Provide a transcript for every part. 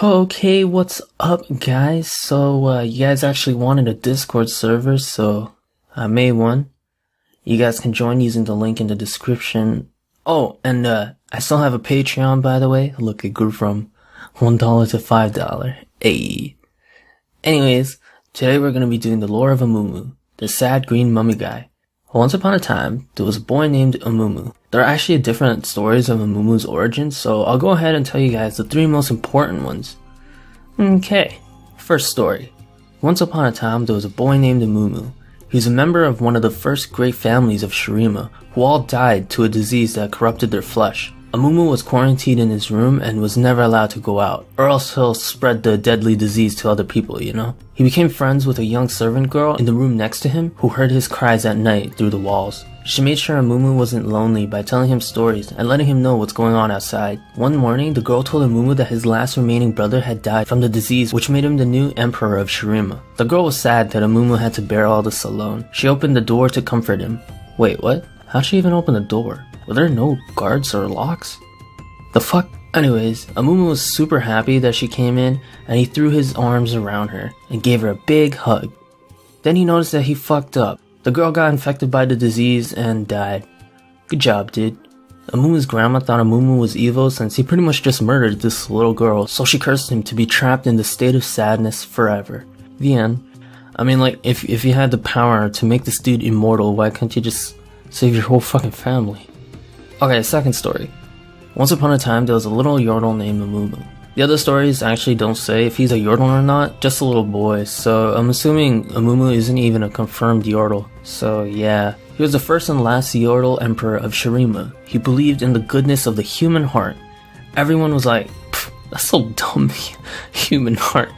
Okay, what's up, guys? So, you guys actually wanted a Discord server, so I made one. You guys can join using the link in the description. Oh, and I still have a Patreon, by the way. Look, it grew from $1 to $5. Ayy. Anyways, today we're gonna be doing the lore of Amumu, the sad green mummy guy. Once upon a time, there was a boy named Amumu. There are actually different stories of Amumu's origins, so I'll go ahead and tell you guys the three most important ones. Okay, first story. Once upon a time, there was a boy named Amumu. He was a member of one of the first great families of Shirima, who all died to a disease that corrupted their flesh. Amumu was quarantined in his room and was never allowed to go out, or else he'll spread the deadly disease to other people, you know? He became friends with a young servant girl in the room next to him who heard his cries at night through the walls. She made sure Amumu wasn't lonely by telling him stories and letting him know what's going on outside. One morning, the girl told Amumu that his last remaining brother had died from the disease which made him the new emperor of Shirima. The girl was sad that Amumu had to bear all this alone. She opened the door to comfort him. Wait, what? How'd she even open the door? Were there no guards or locks? The fuck? Anyways, Amumu was super happy that she came in, and he threw his arms around her and gave her a big hug. Then he noticed that he fucked up. The girl got infected by the disease and died. Good job, dude. Amumu's grandma thought Amumu was evil since he pretty much just murdered this little girl, so she cursed him to be trapped in the state of sadness forever. The end. I mean, like, if you had the power to make this dude immortal, why can't you just save your whole fucking family? Okay, second story. Once upon a time, there was a little yordle named Amumu. The other stories actually don't say if he's a yordle or not, just a little boy, so I'm assuming Amumu isn't even a confirmed yordle. So yeah, he was the first and last yordle emperor of Shirima. He believed in the goodness of the human heart. Everyone was like, that's so dumb, human heart.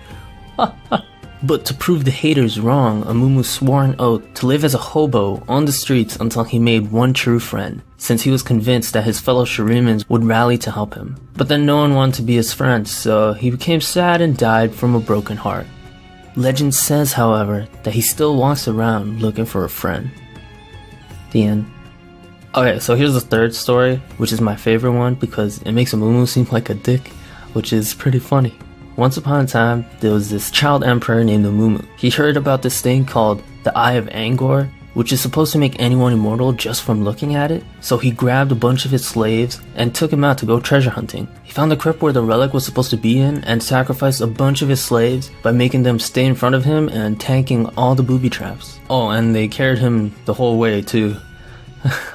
But to prove the haters wrong, Amumu swore an oath to live as a hobo on the streets until he made one true friend, since he was convinced that his fellow Shirimans would rally to help him. But then no one wanted to be his friend, so he became sad and died from a broken heart. Legend says, however, that he still walks around looking for a friend. The end. Okay, so here's the third story, which is my favorite one because it makes Amumu seem like a dick, which is pretty funny. Once upon a time, there was this child emperor named Amumu. He heard about this thing called the Eye of Angor, which is supposed to make anyone immortal just from looking at it. So he grabbed a bunch of his slaves and took him out to go treasure hunting. He found the crypt where the relic was supposed to be in and sacrificed a bunch of his slaves by making them stay in front of him and tanking all the booby traps. Oh, and they carried him the whole way too.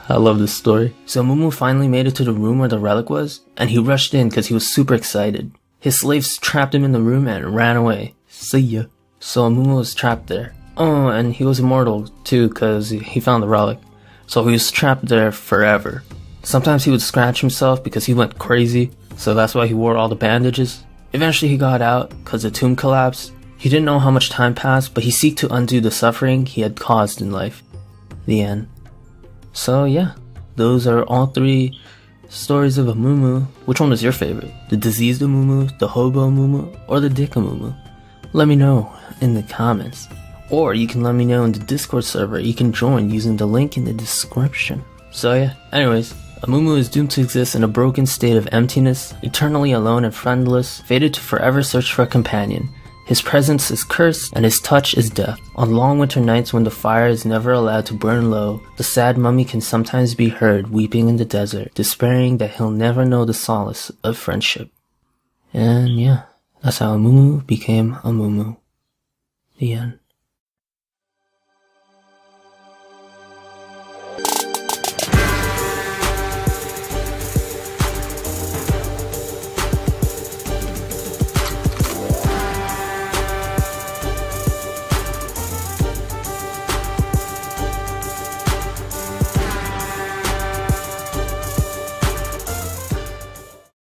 I love this story. So Amumu finally made it to the room where the relic was, and he rushed in because he was super excited. His slaves trapped him in the room and ran away. See ya. So Amumu was trapped there. Oh, and he was immortal too because he found the relic. So he was trapped there forever. Sometimes he would scratch himself because he went crazy, so that's why he wore all the bandages. Eventually he got out because the tomb collapsed. He didn't know how much time passed, but he sought to undo the suffering he had caused in life. The end. So yeah, those are all three stories of Amumu. Which one was your favorite? The diseased Amumu, the hobo Amumu, or the dick Amumu? Let me know in the comments. Or you can let me know in the Discord server you can join using the link in the description. So yeah, anyways, Amumu is doomed to exist in a broken state of emptiness, eternally alone and friendless, fated to forever search for a companion. His presence is cursed, and his touch is death. On long winter nights when the fire is never allowed to burn low, the sad mummy can sometimes be heard weeping in the desert, despairing that he'll never know the solace of friendship. And yeah, that's how Amumu became Amumu. The end.